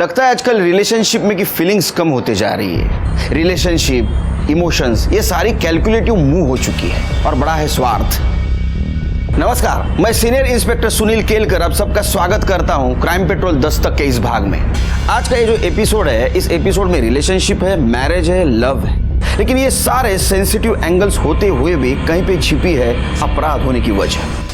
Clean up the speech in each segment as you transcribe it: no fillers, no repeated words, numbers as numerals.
लगता है आजकल रिलेशनशिप में की फीलिंग्स कम होते जा रही है। रिलेशनशिप, इमोशंस, ये सारी कैलकुलेटिव मूव हो चुकी है और बड़ा है स्वार्थ। नमस्कार, मैं सीनियर इंस्पेक्टर सुनील केलकर आप सबका स्वागत करता हूं क्राइम पेट्रोल दस्तक के इस भाग में। आज का ये जो एपिसोड है, इस एपिसोड में रिलेशनशिप है, मैरिज है, लव है, लेकिन ये सारे सेंसिटिव एंगल्स होते हुए भी कहीं पे छिपी है अपराध होने की वजह।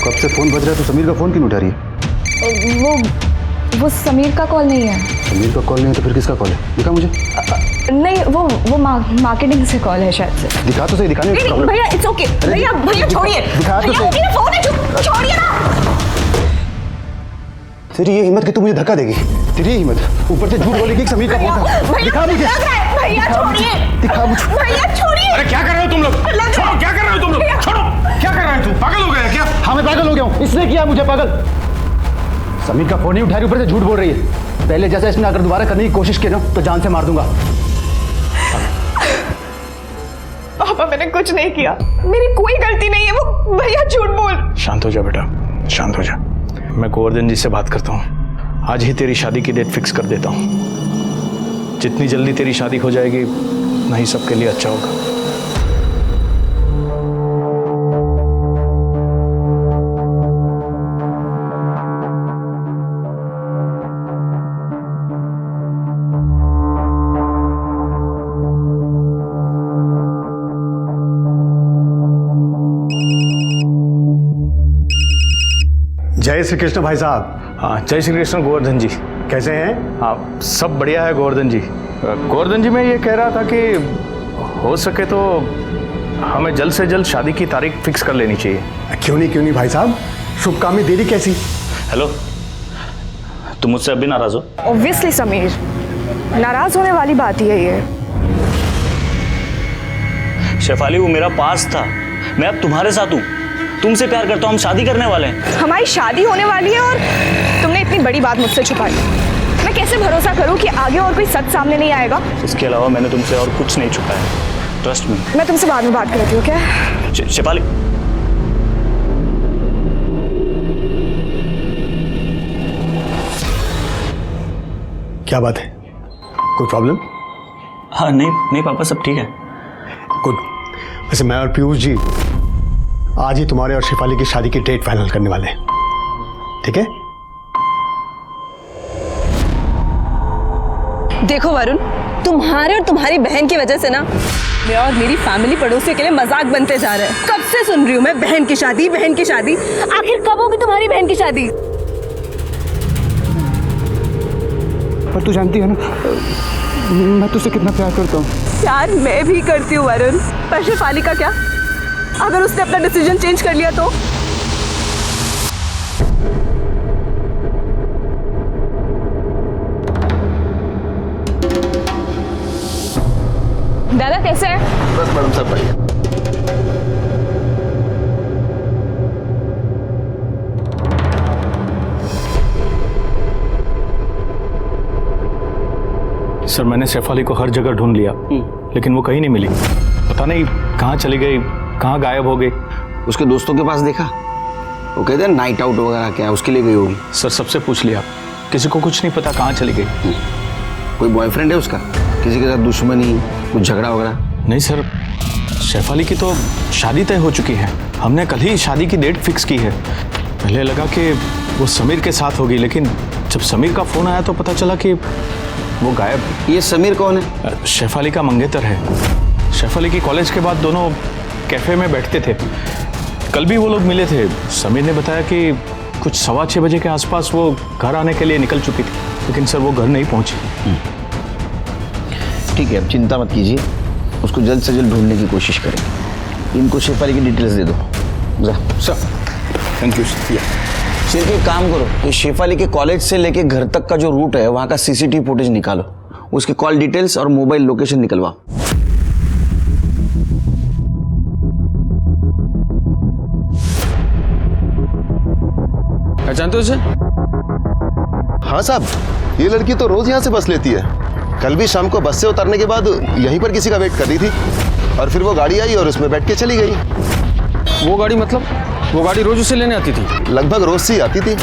कब से फोन बज रहा है तो समीर का फोन क्यों उठा रही है? वो समीर का कॉल नहीं है। समीर का कॉल नहीं है तो फिर किसका कॉल है? दिखा मुझे। नहीं, वो मार्केटिंग से कॉल है शायद से। दिखा तो सही, दिखाने में प्रॉब्लम। भैया इट्स ओके। भैया छोड़िए। दिखा तो सही। भैया फोन है, छोड़िए ना। तेरी ये हिम्मत कि तू मुझे धक्का देगी? तेरी ये हिम्मत, ऊपर से झूठ बोलेगी कि समीर का फोन था। दिखा मुझे। भैया छोड़िए। दिखा मुझे। भैया छोड़िए। अरे क्या कर रहे हो तुम लोग? छोड़ो, क्या कर रहे हो तुम लोग? छोड़ो, क्या कर रहे हो तुम? पागल हो गए क्या? हाँ मैं पागल हो गया हूँ, इसने किया मुझे पागल। समीर का फोन ही उठा रही, ऊपर से झूठ बोल रही है। पहले जैसा इसने अगर दोबारा करने की कोशिश की ना तो जान से मार दूंगा। पापा मैंने कुछ नहीं किया, मेरी कोई गलती नहीं है। वो भैया झूठ बोल। शांत हो जा बेटा, शांत हो जा। मैं गोवर्धन जी से बात करता हूँ, आज ही तेरी शादी की डेट फिक्स कर देता हूँ। जितनी जल्दी तेरी शादी हो जाएगी उतना ही सबके लिए अच्छा होगा। जय श्री कृष्ण भाई साहब। हाँ, जय श्री कृष्ण गोवर्धन जी। कैसे हैं? हाँ, सब बढ़िया है गोवर्धन जी। गोवर्धन जी, मैं ये कह रहा था कि हो सके तो हमें जल्द से जल्द शादी की तारीख फिक्स कर लेनी चाहिए। क्यों नहीं भाई साहब, शुभ काम में देरी कैसी? हेलो, तुम मुझसे अभी नाराज हो? ऑब्वियसली समीर, नाराज होने वाली बात ही है ये। शेफाली, वो मेरा पास था, मैं अब तुम्हारे साथ हूँ। तुमसे प्यार करता हूँ, हम शादी करने वाले हैं। हमारी शादी होने वाली है और तुमने इतनी बड़ी बात मुझसे छुपाई। मैं कैसे भरोसा करूं कि आगे और कोई सच सामने नहीं आएगा? इसके अलावा मैंने तुमसे और कुछ नहीं छुपाया, ट्रस्ट मी। मैं तुमसे बाद में बात करती हूँ क्या? शेफाली, क्या बात है, कोई प्रॉब्लम? हाँ नहीं पापा, सब ठीक है। गुड। वैसे मैं और पीयूष जी आज ही तुम्हारे और शेफाली की शादी की डेट फाइनल करने वाले हैं, ठीक है? देखो वरुण, तुम्हारे और तुम्हारी बहन की वजह से ना मैं और मेरी फैमिली पड़ोसियों के लिए मजाक बनते जा रहे हैं। कब से सुन रही हूँ मैं बहन की शादी, बहन की शादी। आखिर कब होगी तुम्हारी बहन की शादी? पर तू जानती है ना मैं तुझसे कितना प्यार करता हूँ। प्यार मैं भी करती हूँ वरुण, पर शेफाली का क्या? अगर उसने अपना डिसीजन चेंज कर लिया तो? दादा कैसे है? बस मैडम, सब बढ़िया। सर, मैंने शेफाली को हर जगह ढूंढ लिया, लेकिन वो कहीं नहीं मिली। पता नहीं कहाँ चली गई, कहाँ गायब हो गई। उसके दोस्तों के पास देखा? वो कहते हैं नाइट आउट वगैरह क्या, उसके लिए गई होगी। सर, सबसे पूछ लिया, किसी को कुछ नहीं पता कहाँ चली गई। कोई बॉयफ्रेंड है उसका? किसी के साथ दुश्मनी, कुछ झगड़ा वगैरह? नहीं सर, शेफाली की तो शादी तय हो चुकी है। हमने कल ही शादी की डेट फिक्स की है। पहले लगा कि वो समीर के साथ होगी, लेकिन जब समीर का फोन आया तो पता चला कि वो गायब है। ये समीर कौन है? शेफाली का मंगेतर है। शेफाली की कॉलेज के बाद दोनों कैफे में बैठते थे। कल भी वो लोग मिले थे। समीर ने बताया कि कुछ 6:15 बजे के आसपास वो घर आने के लिए निकल चुकी थी, लेकिन सर वो घर नहीं पहुंची। ठीक है, अब चिंता मत कीजिए, उसको जल्द से जल्द ढूंढने की कोशिश करेंगे। इनको शेफाली की डिटेल्स दे दो। जा सर, थैंक यू सर। सिर्फ एक काम करो, ये शेफाली के कॉलेज से लेके घर तक का जो रूट है वहाँ का सीसीटीवी फुटेज निकालो, उसकी कॉल डिटेल्स और मोबाइल लोकेशन निकलवाओ। पहचानते हो उसे? हाँ साहब, ये लड़की तो रोज यहाँ से बस लेती है। कल भी शाम को बस से उतरने के बाद यहीं पर किसी का वेट कर रही थी और फिर वो गाड़ी आई और उसमें बैठ के चली गई। वो गाड़ी मतलब? वो गाड़ी रोज उसे लेने आती थी? लगभग रोज से ही आती थी।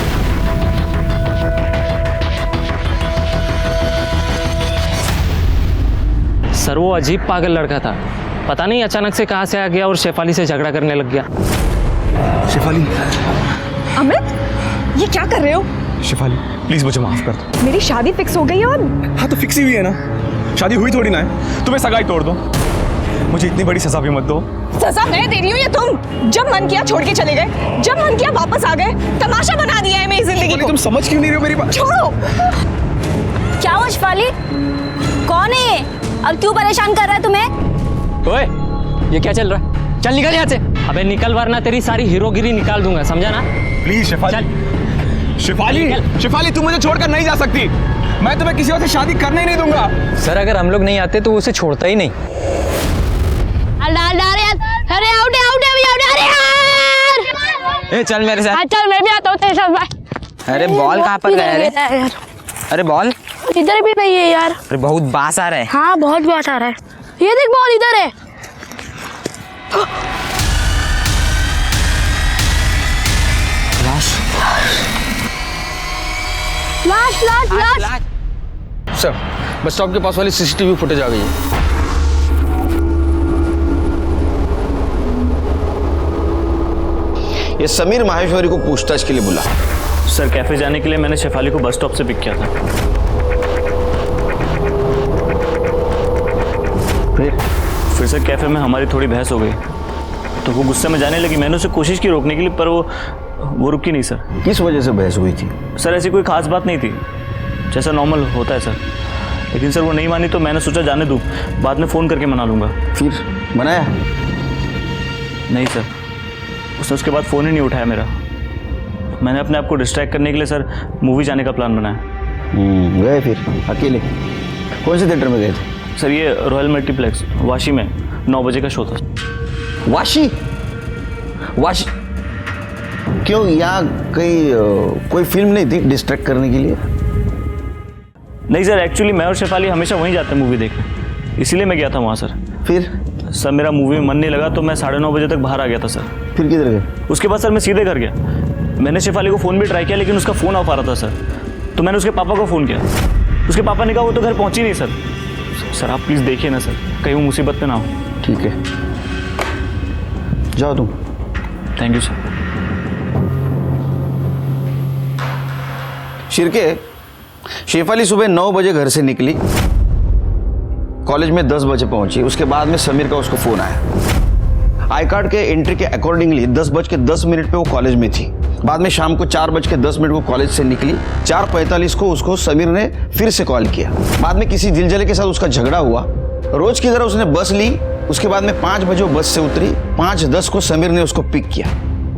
सर वो अजीब पागल लड़का था, पता नहीं अचानक से कहाँ से आ गया और शेफाली से झगड़ा करने लग गया। शेफाली, अमृत, ये क्या कर रहे हो? शेफाली प्लीज मुझे माफ कर दो। मेरी शादी फिक्स हो गई और हाँ तो फिक्स ही हुई है ना, शादी हुई थोड़ी ना है। तुम्हें सगाई तोड़ दो, मुझे इतनी बड़ी सजा भी मत दो। सजा मैं दे रही हूँ या तुम? जब मन किया छोड़ के चले गए, जब मन किया वापस आ गए। तमाशा बना दिया है मेरी जिंदगी को। तुम समझ क्यों नहीं रहे हो मेरी बात? छोड़ो। क्या हुआ शेफाली? कौन है ये? अब क्यों परेशान कर रहा है तुम्हें? ओए, ये क्या चल रहा है? चल निकल यहाँ से। अबे निकल वरना तेरी सारी हीरोगिरी निकाल दूंगा, समझा ना? प्लीज शेफाली, शेफाली, शेफाली तुम मुझे छोड़कर नहीं जा सकती। मैं तुम्हें किसी और से शादी करने ही नहीं दूंगा। सर अगर हम लोग नहीं आते तो उसे छोड़ता ही नहीं। अरे आउट अरे यार! ए चल मेरे साथ। चल मैं भी आता हूँ तेरे साथ। भाई अरे बॉल कहाँ पर गया रे? अरे बॉल इधर भी नहीं है यार। अरे बहुत बास आ रहा है। हाँ बहुत बात आ रहा है। ये देख बॉल इधर है। लाश। सर बस स्टॉप के पास वाली सीसीटीवी फुटेज आ गई है। ये समीर माहेश्वरी को पूछताछ के लिए बुला। सर कैफे जाने के लिए मैंने शेफाली को बस स्टॉप से पिक किया था। फिर सर कैफे में हमारी थोड़ी बहस हो गई तो वो गुस्से में जाने लगी। मैंने उसे कोशिश की रोकने के लिए पर वो रुकी नहीं सर। किस वजह से बहस हुई थी? सर ऐसी कोई खास बात नहीं थी, जैसा नॉर्मल होता है सर। लेकिन सर वो नहीं मानी तो मैंने सोचा जाने दूँ, बाद में फ़ोन करके मना लूँगा। फिर मनाया? नहीं सर, उसने उसके बाद फ़ोन ही नहीं उठाया मेरा। मैंने अपने आप को डिस्ट्रैक्ट करने के लिए सर मूवी जाने का प्लान बनाया। गए फिर अकेले? कौन से थिएटर में गए थे? सर ये रॉयल मल्टीप्लेक्स वाशी में 9 बजे का शो था। वाशी? वाशी क्यों? यहाँ कोई फिल्म नहीं थी डिस्ट्रैक्ट करने के लिए? नहीं सर, एक्चुअली मैं और शेफाली हमेशा वहीं जाते हैं मूवी देखने, इसीलिए मैं गया था वहाँ सर। फिर? सर मेरा मूवी में मन नहीं लगा तो मैं 9:30 बजे तक बाहर आ गया था सर। फिर किधर गए? उसके बाद सर मैं सीधे घर गया। मैंने शेफाली को फ़ोन भी ट्राई किया लेकिन उसका फ़ोन ऑफ आ रहा था सर। तो मैंने उसके पापा को फ़ोन किया। उसके पापा ने कहा वो तो घर पहुँची नहीं सर। सर आप प्लीज़ देखिए ना सर, कहीं वो मुसीबत में ना हो। ठीक है, जाओ तुम। Thank you sir. Shirke, Shefali सुबह 9 बजे घर से निकली, कॉलेज में 10 बजे पहुंची। उसके बाद में समीर का उसको फोन आया। आई कार्ड के एंट्री के अकॉर्डिंगली 10:10 पे वो कॉलेज में थी। बाद में शाम को 4:10 को कॉलेज से निकली। 4:45 को उसको समीर ने फिर से कॉल किया। बाद में किसी दिलजले के साथ उसका झगड़ा हुआ। रोज की तरह उसने बस ली। उसके बाद में 5 बजे वो बस से उतरी। 5:10 को समीर ने उसको पिक किया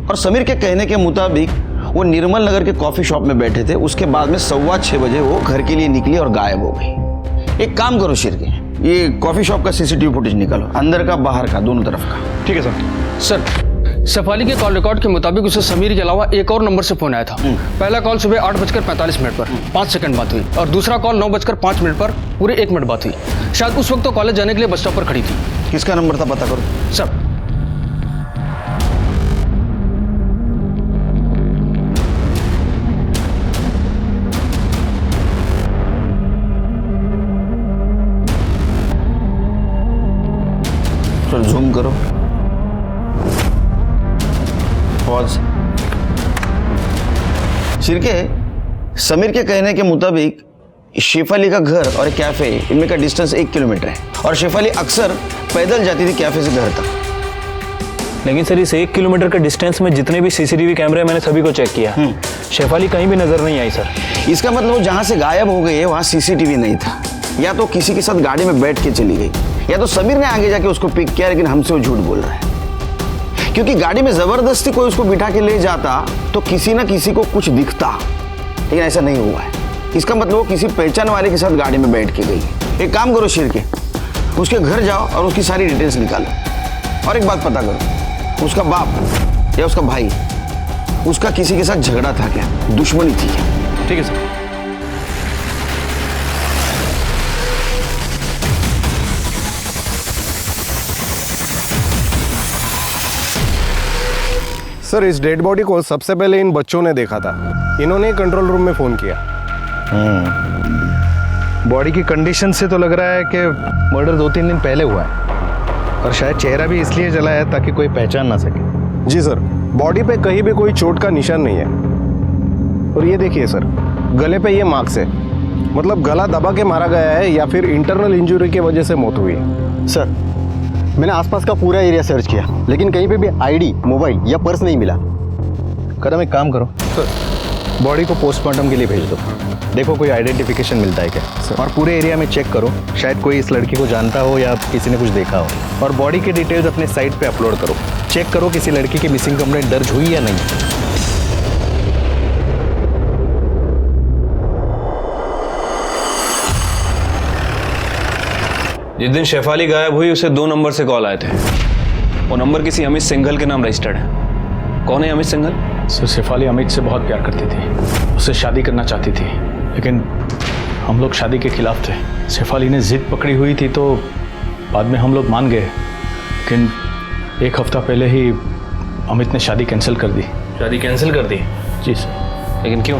और समीर के कहने के मुताबिक वो निर्मल नगर के कॉफी शॉप में बैठे थे। उसके बाद में 6:15 बजे वो घर के लिए निकली और गायब हो गई। एक काम करो शिरके, ये कॉफी शॉप का सीसीटीवी फुटेज निकालो, अंदर का बाहर का दोनों तरफ का। ठीक है सर। शेफाली के कॉल रिकॉर्ड के मुताबिक उसे समीर के अलावा एक और नंबर से फोन आया था। पहला कॉल सुबह 8:45 पर 5 सेकंड बात हुई और दूसरा कॉल 9:05 पर पूरे 1 मिनट बात हुई। शायद उस वक्त तो कॉलेज जाने के लिए बस स्टॉप पर खड़ी थी। किसका नंबर था पता करो सर। जूम करो, पॉज। शिरके, समीर के कहने के मुताबिक शेफाली का घर और कैफे इनमें का डिस्टेंस 1 किलोमीटर है और शेफाली अक्सर पैदल जाती थी कैफे से घर तक। लेकिन सर इस 1 किलोमीटर के डिस्टेंस में जितने भी सीसीटीवी कैमरे मैंने सभी को चेक किया, शेफाली कहीं भी नजर नहीं आई सर। इसका मतलब वो जहां से गायब हो गई है वहां सीसीटीवी नहीं था, या तो किसी के साथ गाड़ी में बैठ के चली गई, या तो समीर ने आगे जाके उसको पिक किया, लेकिन हमसे वो झूठ बोल रहा है। क्योंकि गाड़ी में जबरदस्ती कोई उसको बिठा के ले जाता तो किसी ना किसी को कुछ दिखता, लेकिन ऐसा नहीं हुआ है। इसका मतलब वो किसी पहचान वाले के साथ गाड़ी में बैठ के गई। एक काम करो शिरके, उसके घर जाओ और उसकी सारी डिटेल्स निकालो। और एक बात पता करो, उसका बाप या उसका भाई, उसका किसी के साथ झगड़ा था क्या, दुश्मनी थी क्या? ठीक है सर। सर इस डेड बॉडी को सबसे पहले इन बच्चों ने देखा था, इन्होंने कंट्रोल रूम में फ़ोन किया। बॉडी की कंडीशन से तो लग रहा है कि मर्डर 2-3 दिन पहले हुआ है, और शायद चेहरा भी इसलिए जला है ताकि कोई पहचान ना सके। जी सर, बॉडी पे कहीं भी कोई चोट का निशान नहीं है। और ये देखिए सर, गले पे ये मार्क्स है, मतलब गला दबा के मारा गया है या फिर इंटरनल इंजरी की वजह से मौत हुई है। सर मैंने आसपास का पूरा एरिया सर्च किया, लेकिन कहीं पे भी आईडी, मोबाइल या पर्स नहीं मिला। करम एक काम करो सर, बॉडी को पोस्टमार्टम के लिए भेज दो, देखो कोई आइडेंटिफिकेशन मिलता है क्या। और पूरे एरिया में चेक करो, शायद कोई इस लड़की को जानता हो या किसी ने कुछ देखा हो। और बॉडी के डिटेल्स अपने साइट पे अपलोड करो, चेक करो किसी लड़की की मिसिंग कंप्लेंट दर्ज हुई या नहीं। जिस दिन शेफाली गायब हुई उसे 2 नंबर से कॉल आए थे। वो नंबर किसी अमित सिंघल के नाम रजिस्टर्ड है। कौन है अमित सिंघल? सर शेफाली अमित से बहुत प्यार करती थी, उससे शादी करना चाहती थी, लेकिन हम लोग शादी के खिलाफ थे। शेफाली ने जिद पकड़ी हुई थी तो बाद में हम लोग मान गए, लेकिन 1 हफ्ता पहले ही अमित ने शादी कैंसिल कर दी। शादी कैंसिल कर दी? जी सर। लेकिन क्यों?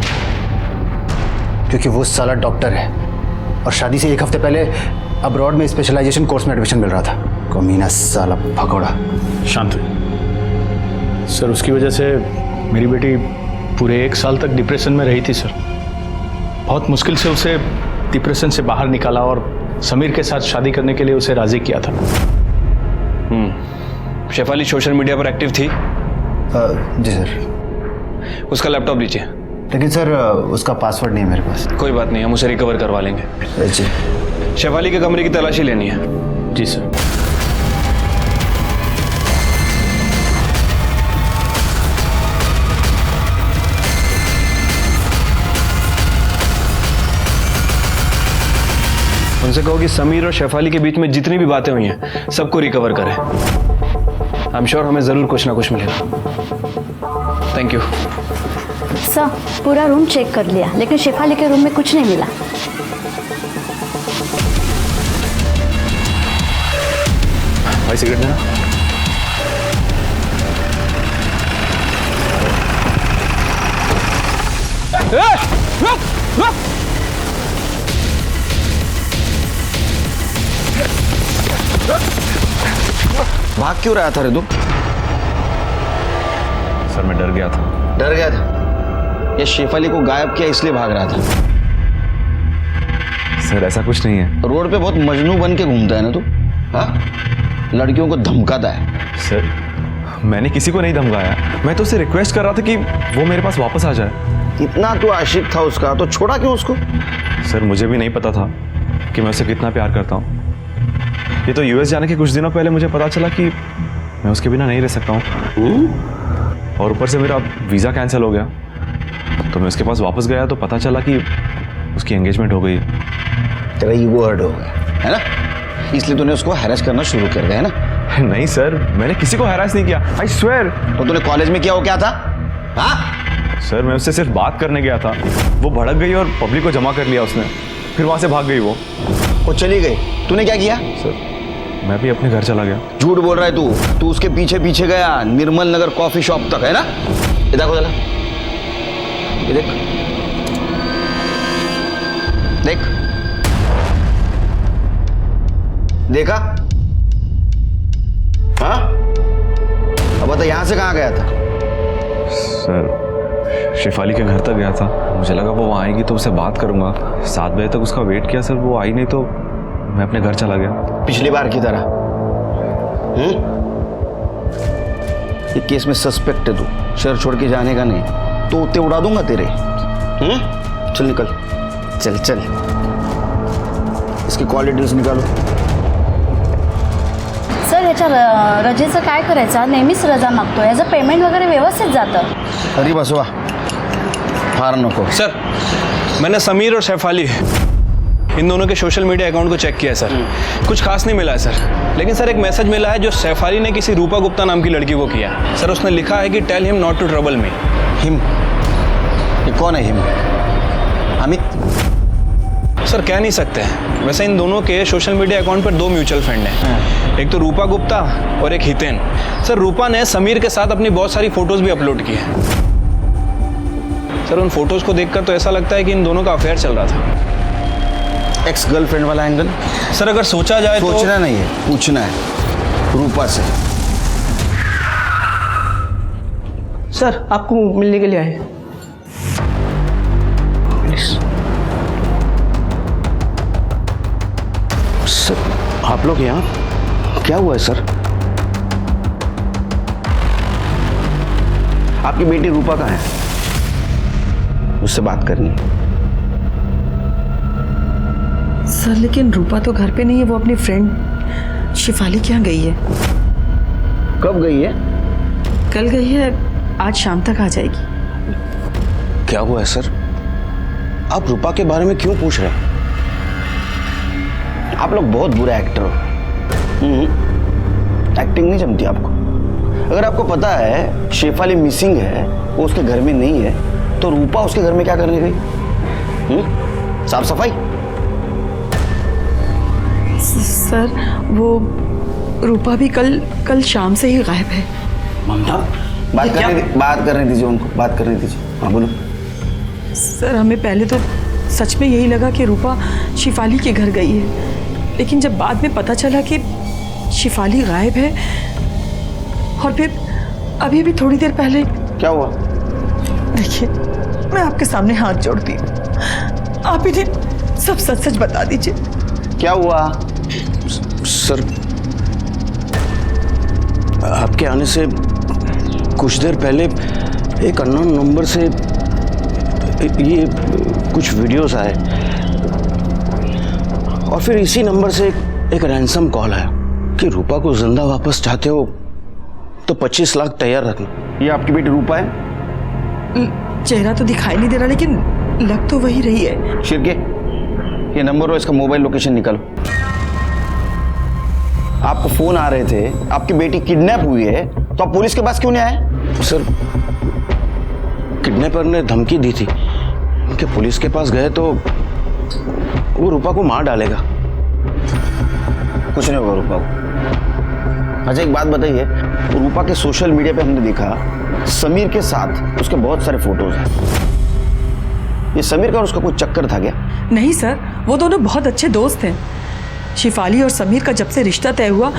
क्योंकि वो साला डॉक्टर है और शादी से 1 हफ्ते पहले अब्रॉड में स्पेशलाइजेशन कोर्स में एडमिशन मिल रहा था। कमीना साला भगोड़ा। शांत हुई। सर उसकी वजह से मेरी बेटी पूरे 1 साल तक डिप्रेशन में रही थी सर। बहुत मुश्किल से उसे डिप्रेशन से बाहर निकाला और समीर के साथ शादी करने के लिए उसे राजी किया था। शेफाली सोशल मीडिया पर एक्टिव थी? जी सर। उसका लैपटॉप लीजिए। लेकिन सर उसका पासवर्ड नहीं है मेरे पास। कोई बात नहीं, हम उसे रिकवर करवा लेंगे। जी। शेफाली के कमरे की तलाशी लेनी है। जी सर। उनसे कहो कि समीर और शेफाली के बीच में जितनी भी बातें हुई हैं सबको रिकवर करें। आई एम श्योर हमें जरूर कुछ ना कुछ मिलेगा। Thank you. सर पूरा रूम चेक कर लिया, लेकिन शेफाली के रूम में कुछ नहीं मिला। भाई सिगरेट देना। भाग क्यों रहा था रे तू? सर मैं डर गया था। डर गया था? ये शेफाली को गायब किया इसलिए भाग रहा था? सर ऐसा कुछ नहीं है। रोड पे बहुत मजनू बन के घूमता है ना तू? हाँ, लड़कियों को धमकाता है। सर मैंने किसी को नहीं धमकाया, मैं तो उसे रिक्वेस्ट कर रहा था कि वो मेरे पास वापस आ जाए। इतना तू आशिक था उसका तो छोड़ा क्यों उसको? सर मुझे भी नहीं पता था कि मैं उसे कितना प्यार करता हूँ। ये तो यूएस जाने के कुछ दिनों पहले मुझे पता चला कि मैं उसके बिना नहीं रह सकता हूँ। और ऊपर से मेरा वीज़ा कैंसिल हो गया, तो मैं उसके पास वापस गया तो पता चला कि उसकी एंगेजमेंट हो गई। तेरा ईगो हर्ट हो गया है ना, इसलिए तूने उसको हैरेस करना शुरू कर दिया है ना? नहीं सर, मैंने किसी को हैरेस नहीं किया, आई स्वेयर। तो तूने कॉलेज में किया वो क्या था? हाँ सर मैं उससे सिर्फ बात करने गया था, वो भड़क गई और पब्लिक को जमा कर लिया उसने, फिर वहाँ से भाग गई वो चली गई। तूने क्या किया? सर मैं भी अपने घर चला गया। झूठ बोल रहा है तू। तू उसके पीछे पीछे गया निर्मल नगर कॉफी शॉप तक, है ना? ये देखो जरा, ये देख देख, देखा? हाँ अब बता यहाँ से कहाँ गया था? सर शेफाली के घर तक गया था, मुझे लगा वो वहाँ आएगी तो उससे बात करूंगा। 7 बजे तक उसका वेट किया सर, वो आई नहीं तो मैं अपने घर चला गया। पिछली बार की तरह। ये केस में सस्पेक्ट है तू, शहर छोड़ के जाने का नहीं तो उते उड़ा दूंगा तेरे। चल निकल, चल चल, इसकी कॉल डिटेल्स निकालो। सर ह्याच्या रजेचं काय करायचं? नेहमीच रजा मागतो, याचं पेमेंट वगैरे व्यवस्थित जातं। अरे बसवा, फार नको। सर मैंने समीर और शेफाली इन दोनों के सोशल मीडिया अकाउंट को चेक किया है सर, कुछ खास नहीं मिला है सर। लेकिन सर एक मैसेज मिला है जो शेफाली ने किसी रूपा गुप्ता नाम की लड़की को किया है। सर उसने लिखा है कि tell him not to trouble me. Him? ये कौन है हिम? अमित? सर कह नहीं सकते। वैसे इन दोनों के सोशल मीडिया अकाउंट पर 2 म्यूचुअल फ्रेंड हैं, एक तो रूपा गुप्ता और एक हितेन। सर रूपा ने समीर के साथ अपनी बहुत सारी फोटोज भी अपलोड की है। सर उन फोटोज को देखकर तो ऐसा लगता है कि इन दोनों का अफेयर चल रहा था। एक्स गर्लफ्रेंड वाला एंगल? सर अगर सोचा जाए तो सोचना नहीं है, पूछना है रूपा से। सर आपको मिलने के लिए आए। सर आप लोग यहाँ, क्या हुआ है सर? आपकी बेटी रूपा कहाँ है? उससे बात करनी है। सर लेकिन रूपा तो घर पे नहीं है, वो अपनी फ्रेंड शिफाली के यहाँ गई है। कब गई है? कल गई है, आज शाम तक आ जाएगी। क्या हुआ है सर? आप रूपा के बारे में क्यों पूछ रहे हैं? आप लोग बहुत बुरे एक्टर हो। एक्टिंग नहीं जमती आपको। अगर आपको पता है शेफाली मिसिंग है, वो उसके घर में नहीं है, तो रूपा उसके घर में क्या करने गई? साफ सफाई? सर वो रूपा भी कल शाम से ही गायब है। ममता बात करने दीजिए उनको, बात करने दीजिए। हाँ बोलो। सर हमें पहले तो सच में यही लगा कि रूपा शिफाली के घर गई है, लेकिन जब बाद में पता चला कि शिफाली गायब है, और फिर अभी थोड़ी देर पहले। क्या हुआ? देखिए मैं आपके सामने हाथ जोड़ती हूँ, आप इन्हें सब सच बता दीजिए। क्या हुआ? सर आपके आने से कुछ देर पहले एक अननोन नंबर से ये कुछ वीडियोस आए, और फिर इसी नंबर से एक रैंसम कॉल आया कि रूपा को जिंदा वापस चाहते हो तो 25 लाख तैयार रखना। ये आपकी बेटी रूपा है? चेहरा तो दिखाई नहीं दे रहा, लेकिन लग तो वही रही है। शिरके, ये नंबर और इसका मोबाइल लोकेशन निकालो। आपको फोन आ रहे थे, आपकी बेटी किडनैप हुई है, तो आप पुलिस के पास क्यों नहीं आए? सर किडनैपर ने धमकी दी थी कि पुलिस के पास गए तो वो रूपा को मार डालेगा। कुछ नहीं होगा रूपा को। अच्छा एक बात बताइए, रूपा के सोशल मीडिया पे हमने देखा समीर के साथ उसके बहुत सारे फोटोज हैं। ये समीर का और उसका कोई चक्कर था क्या? नहीं सर, वो दोनों बहुत अच्छे दोस्त हैं। शिफाली और समीर का जब से रिश्ता तय हुआ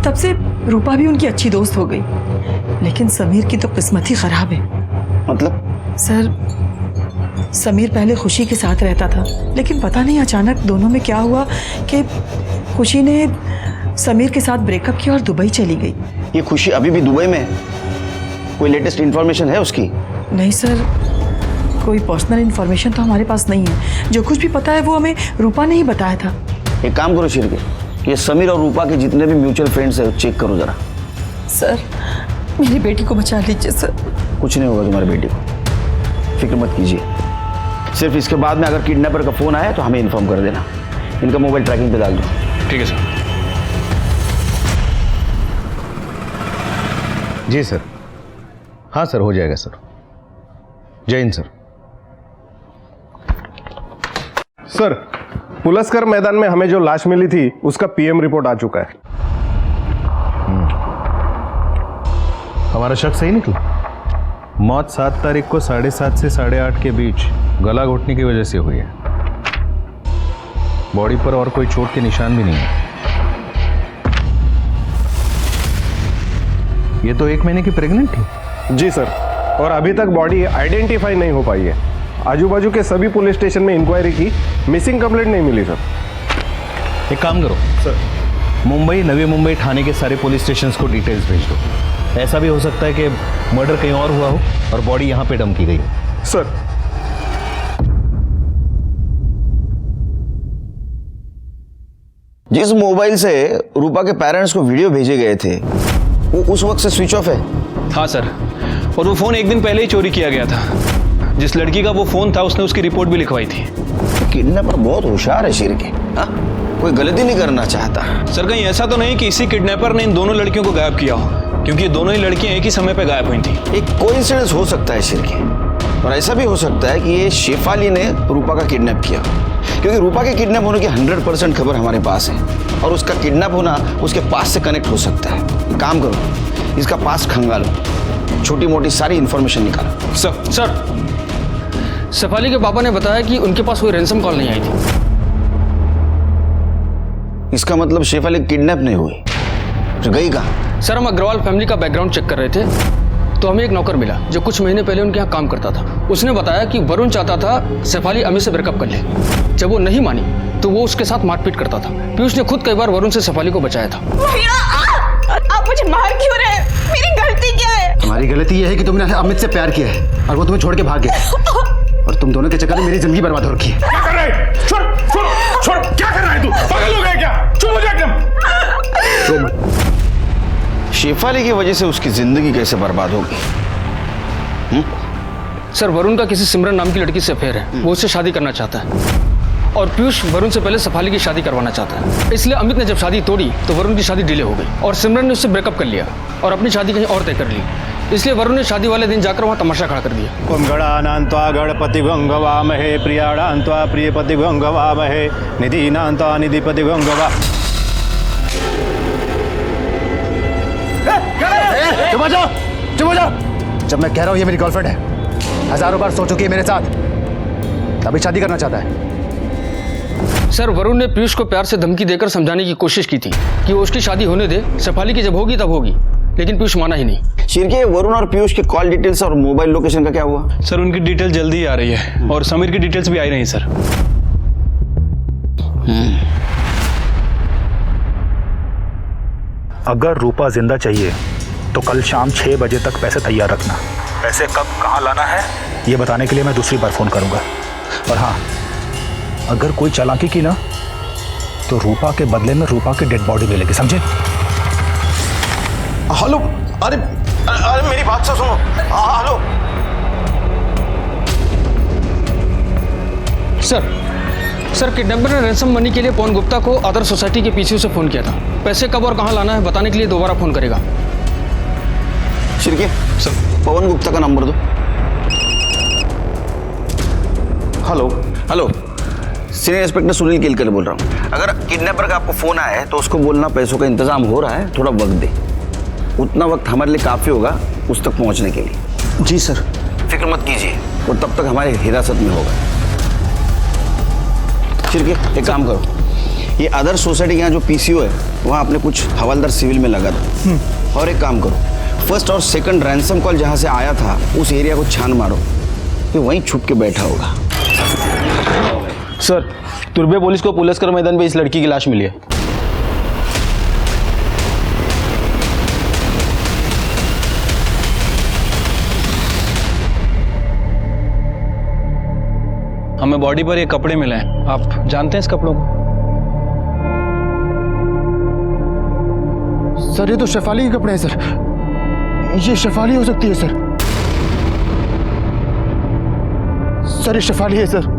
तब से रूपा भी उनकी अच्छी दोस्त हो गई, लेकिन समीर की तो किस्मत ही खराब है। मतलब? सर समीर पहले खुशी के साथ रहता था, लेकिन पता नहीं अचानक दोनों में क्या हुआ कि खुशी ने समीर के साथ ब्रेकअप किया और दुबई चली गई। ये खुशी अभी भी दुबई में है? कोई लेटेस्ट इंफॉर्मेशन है उसकी? नहीं सर, कोई पर्सनल इंफॉर्मेशन तो हमारे पास नहीं है। जो कुछ भी पता है वो हमें रूपा ने ही बताया था। एक काम करो शिरके, ये समीर और रूपा के जितने भी म्यूचुअल फ्रेंड्स है चेक करो जरा। सर मेरी बेटी को बचा लीजिए सर। कुछ नहीं होगा तुम्हारी बेटी को, फिक्र मत कीजिए। सिर्फ इसके बाद में अगर किडनैपर का फोन आया तो हमें इन्फॉर्म कर देना। इनका मोबाइल ट्रैकिंग पे डाल दो। ठीक है सर। जी सर। हाँ सर, हो जाएगा सर। जय हिंद सर। सर पुलस्कर मैदान में हमें जो लाश मिली थी उसका पीएम रिपोर्ट आ चुका है। हमारा शक सही निकला। मौत 7 तारीख को 7:30 से 8:30 के बीच गला घोटने की वजह से हुई है। बॉडी पर और कोई चोट के निशान भी नहीं है। ये तो 1 महीने की प्रेग्नेंट थी। जी सर, और अभी तक बॉडी आइडेंटिफाई नहीं हो पाई है। आजू बाजू के सभी पुलिस स्टेशन में इंक्वायरी की, मिसिंग कंप्लेंट नहीं मिली सर। एक काम करो सर, मुंबई, नवी मुंबई थाने के सारे पुलिस स्टेशंस को डिटेल्स भेज दो। ऐसा भी हो सकता है कि मर्डर कहीं और हुआ हो और बॉडी यहाँ पे डंप की गई हो। सर जिस मोबाइल से रूपा के पेरेंट्स को वीडियो भेजे गए थे वो उस वक्त से स्विच ऑफ है? हाँ सर, और वो फोन 1 दिन पहले ही चोरी किया गया था। जिस लड़की का वो फोन था उसने उसकी रिपोर्ट भी लिखवाई थी। तो किडनैपर बहुत होशियार है शिरके, कोई गलती नहीं करना चाहता। सर कहीं ऐसा तो नहीं कि इसी किडनैपर ने इन दोनों लड़कियों को गायब किया हो, क्योंकि ये दोनों ही लड़कियां एक ही समय पे गायब हुई थी। एक कोइंसिडेंस हो सकता है शिरके, और ऐसा भी हो सकता है कि ये शेफाली ने रूपा का किडनैप किया, क्योंकि रूपा के किडनैप होने की 100% खबर हमारे पास है और उसका किडनैप होना उसके पास से कनेक्ट हो सकता है। काम करो, इसका पास खंगालो, छोटी मोटी सारी इंफॉर्मेशन निकालो। सर शेफाली के पापा ने बताया कि उनके पास कोई रैंसम कॉल नहीं आई थी। इसका मतलब शेफाली किडनैप नहीं हुई, तो गई कहाँ? सर हम अग्रवाल फैमिली का बैकग्राउंड चेक कर रहे थे तो हमें एक नौकर मिला जो कुछ महीने पहले उनके यहाँ काम करता था। उसने बताया कि वरुण चाहता था शेफाली अमित से ब्रेकअप कर ले। जब वो नहीं मानी तो वो उसके साथ मारपीट करता था। पीयूष ने खुद कई बार वरुण से शेफाली को बचाया था। भैया आप मुझे मार क्यों रहे हैं? मेरी गलती क्या है? तुम्हारी गलती यह है कि तुमने अमित से प्यार किया है और वो तुम्हें छोड़ के भाग गया और तुम दोनों के चक्कर में मेरी जिंदगी बर्बाद हो रखी है। क्या कर रहा है? छोड़ छोड़ छोड़, क्या कर रहा है तू? पागल हो गया क्या? चुप हो जा एकदम। शेफाली की वजह से उसकी जिंदगी कैसे बर्बाद होगी? सर वरुण का किसी सिमरन नाम की लड़की से अफेयर है, वो उससे शादी करना चाहता है और पीयूष वरुण से पहले शेफाली की शादी करवाना चाहता है। इसलिए अमित ने जब शादी तोड़ी तो वरुण की शादी डिले हो गई और सिमरन ने उससे ब्रेकअप कर लिया और अपनी शादी कहीं और तय कर ली। इसलिए वरुण ने शादी वाले दिन जाकर वहाँ तमाशा खड़ा कर दिया। ओम गणानान्त्वा गणपति गंगवामहे प्रियाणान्त्वा प्रियपति गंगवामहे निधिनान्त्वा निधिपति गंगवा। चुप हो जाओ, चुप हो जाओ। जब मैं कह रहा हूँ ये मेरी गर्लफ्रेंड है, हजारों बार सो चुकी है मेरे साथ, तभी शादी करना चाहता है। सर वरुण ने पीयूष को प्यार से धमकी देकर समझाने की कोशिश की थी कि वो उसकी शादी होने दे, शेफाली की जब होगी तब होगी, लेकिन पीयूष माना ही नहीं। शिरके, वरुण और पीयूष के कॉल डिटेल्स और मोबाइल लोकेशन का क्या हुआ? सर उनकी डिटेल जल्दी ही आ रही है और समीर की डिटेल्स भी आ रही हैं सर। अगर रूपा जिंदा चाहिए तो कल शाम 6 बजे तक पैसे तैयार रखना। पैसे कब कहाँ लाना है ये बताने के लिए मैं दूसरी बार फोन करूंगा। और हाँ, अगर कोई चालाकी की ना तो रूपा के बदले में रूपा की डेड बॉडी मिलेगी, समझे? हेलो, अरे अरे मेरी बात तो सुनो। हेलो सर किडनैपर ने रैंसम मनी के लिए पवन गुप्ता को आदर्श सोसाइटी के पीछे से फोन किया था। पैसे कब और कहाँ लाना है बताने के लिए दोबारा फोन करेगा। शिरके, सर पवन गुप्ता का नंबर दो। Hello hello, senior inspector Sunil Kelkar बोल रहा हूँ। अगर किडनैपर का आपको फोन आया है तो उसको बोलना पैसों का इंतजाम हो रहा है, थोड़ा वक्त दे। उतना वक्त हमारे लिए काफ़ी होगा उस तक पहुँचने के लिए। जी सर। फिक्र मत कीजिए, वो तब तक हमारे हिरासत में होगा। शिरके, एक काम करो, ये आदर्श सोसाइटी के यहाँ जो पीसीओ है वहाँ अपने कुछ हवलदार सिविल में लगा दो। और एक काम करो, फर्स्ट और सेकंड रैंसम कॉल जहाँ से आया था उस एरिया को छान मारो, ये वहीं छुप के बैठा होगा। सर तुर्बे पुलिस को पुलस्कर मैदान पे इस लड़की की लाश मिली है। हमें बॉडी पर ये कपड़े मिले हैं, आप जानते हैं इस कपड़ों को? सर ये तो शेफाली के कपड़े हैं सर, ये शेफाली हो सकती है सर। सर ये शेफाली है सर।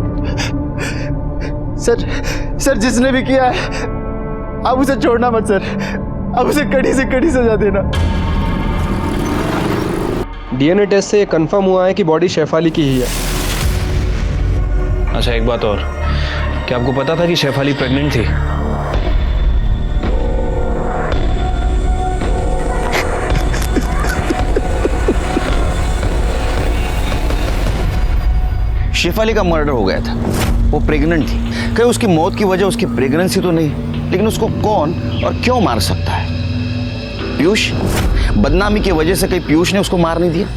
सर जिसने भी किया है अब उसे छोड़ना मत सर, अब उसे कड़ी से कड़ी सजा देना। डीएनए टेस्ट से कंफर्म हुआ है कि बॉडी शेफाली की ही है। अच्छा एक बात और, क्या आपको पता था कि शेफाली प्रेग्नेंट थी? शेफाली का मर्डर हो गया था, वो प्रेग्नेंट थी। कहीं उसकी मौत की वजह उसकी प्रेगनेंसी तो नहीं, लेकिन उसको कौन और क्यों मार सकता है? पीयूष? बदनामी की वजह से कहीं पीयूष ने उसको मार नहीं दिया?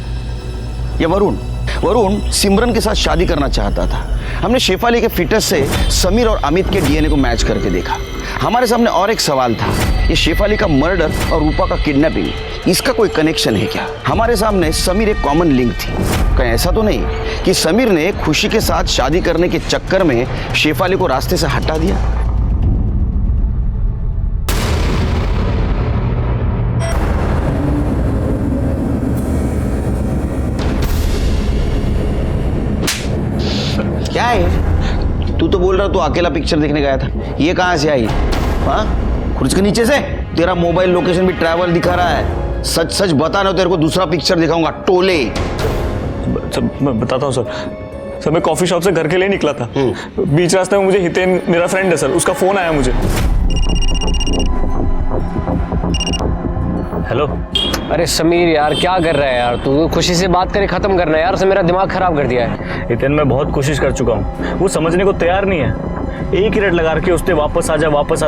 या वरुण सिमरन के साथ शादी करना चाहता था। हमने शेफाली के फिटनेस से समीर और अमित के डीएनए को मैच करके देखा। हमारे सामने और एक सवाल था, ये शेफाली का मर्डर और रूपा का किडनैपिंग, इसका कोई कनेक्शन है क्या? हमारे सामने समीर एक कॉमन लिंक थी। कहीं ऐसा तो नहीं कि समीर ने खुशी के साथ शादी करने के चक्कर में शेफाली को रास्ते से हटा दिया? क्या है? तू तो बोल रहा तू अकेला पिक्चर देखने गया था, ये कहां से आई? हाँ, खुर्च के नीचे से? तेरा मोबाइल लोकेशन भी ट्रैवल दिखा रहा है। सच सच बता ना, तेरे को दूसरा पिक्चर दिखाऊंगा, टोले। सर मैं बताता हूँ सर, सर मैं कॉफी शॉप से घर के लिए निकला था। बीच रास्ते में मुझे हितेन, मेरा फ्रेंड है सर, उसका फोन आया मुझे। हेलो। अरे समीर यार क्या कर रहा है यार तू? खुशी से बात करे खत्म करना है यार, उसने मेरा दिमाग खराब कर दिया है। हितेन मैं बहुत कोशिश कर चुका हूँ, वो समझने को तैयार नहीं है। एक ही रेट लगा के उसने वापस आ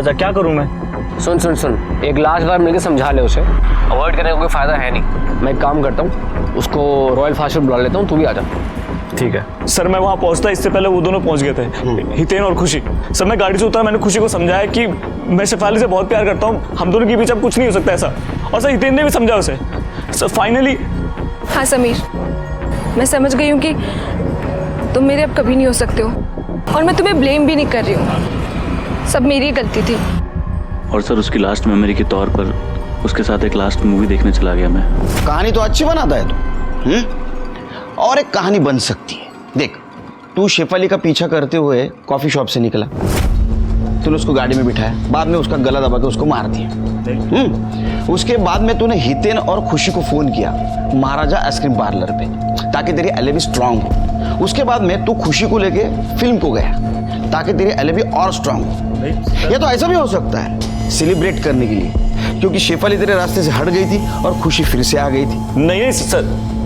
जा, क्या करूँ मैं? सुन सुन सुन, एक लास्ट बार मिलकर समझा ले उसे, अवॉइड करने का कोई फायदा है नहीं। मैं एक काम करता हूँ, उसको रॉयल फास्ट फूड बुला लेता हूँ, तू भी आ जा। ठीक है सर। मैं वहाँ पहुँचता इससे पहले वो दोनों पहुँच गए थे, हितेन और खुशी। सर मैं गाड़ी से उतरा, मैंने खुशी को समझाया कि मैं शेफाली से बहुत प्यार करता हूँ, हम दोनों के बीच अब कुछ नहीं हो सकता ऐसा। और सर हितेन ने भी समझा उसे। Sir finally. हाँ समीर, मैं समझ गई हूँ कि तुम मेरे अब कभी नहीं हो सकते हो, और मैं तुम्हें ब्लेम भी नहीं कर रही हूँ, सब मेरी गलती थी। और सर उसकी लास्ट मेमोरी के तौर पर उसके साथ एक लास्ट मूवी देखने चला गया मैं। कहानी तो अच्छी बनाता है तू, और एक कहानी बन सकती है। देख, तू शेफाली का पीछा करते हुए कॉफी शॉप से निकला, तूने उसको गाड़ी में बिठाया, बाद में उसका गला दबा के उसको मार दिया। उसके बाद में तूने हितेन और खुशी को फोन किया महाराजा आइसक्रीम पार्लर पे, ताकि तेरी एलिबी स्ट्रांग हो। उसके बाद में तू खुशी को लेके फिल्म को गया, ताकि तेरी एलिबी और स्ट्रांग हो। या तो ऐसा भी हो सकता है, सेलिब्रेट करने के लिए, क्योंकि शेफाली तेरे रास्ते से हट गई थी और खुशी फिर से आ गई थी। नहीं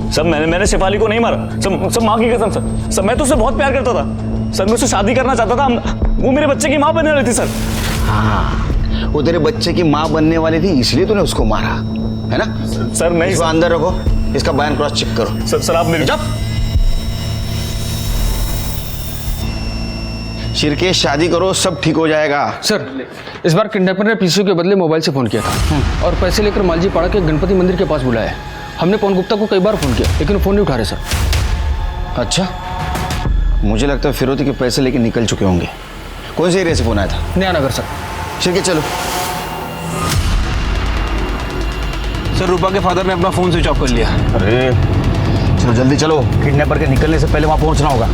सर, मैंने शेफाली को नहीं मारा सर, माँ की कसम सर। मैं तो उससे बहुत प्यार करता था सर, मैं उससे शादी करना चाहता था, वो मेरे बच्चे की माँ बनने वाली थी सर। हाँ, वो तेरे बच्चे की माँ बनने वाली थी, इसलिए तूने उसको मारा, है ना? सर नहीं। इसको अंदर रखो, इसका बयान क्रॉस चेक करो। सर आप मेरी शिरकेश, शादी करो, सब ठीक हो जाएगा। सर इस बार किडनैपर ने पीसीओ के बदले मोबाइल से फ़ोन किया था और पैसे लेकर मालजी पाड़ा के गणपति मंदिर के पास बुलाया। हमने पवन गुप्ता को कई बार फ़ोन किया, लेकिन फ़ोन नहीं उठा रहे सर। अच्छा, मुझे लगता है फिरौती के पैसे लेके निकल चुके होंगे। कौन से एरिया से फ़ोन आया था? नया नगर सर। शिरकेश चलो। सर रूपा के फादर ने अपना फ़ोन स्विच ऑफ कर लिया। अरे चलो जल्दी चलो, किडनैपर के निकलने से पहले वहाँ पहुँचना होगा।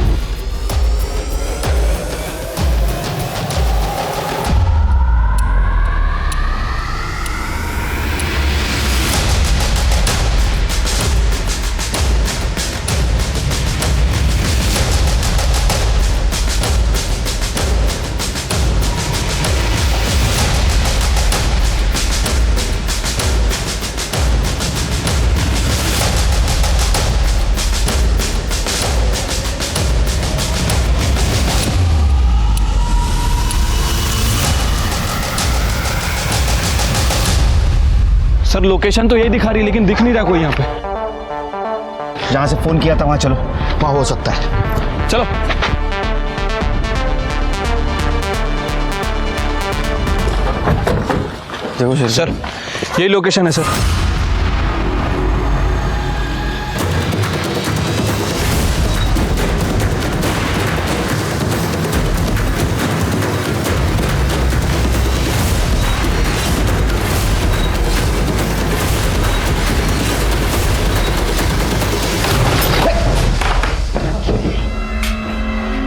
सर लोकेशन तो यही दिखा रही है, लेकिन दिख नहीं रहा कोई यहाँ पे। जहाँ से फ़ोन किया था वहाँ चलो, वहाँ हो सकता है। चलो। देखो सर यही लोकेशन है सर।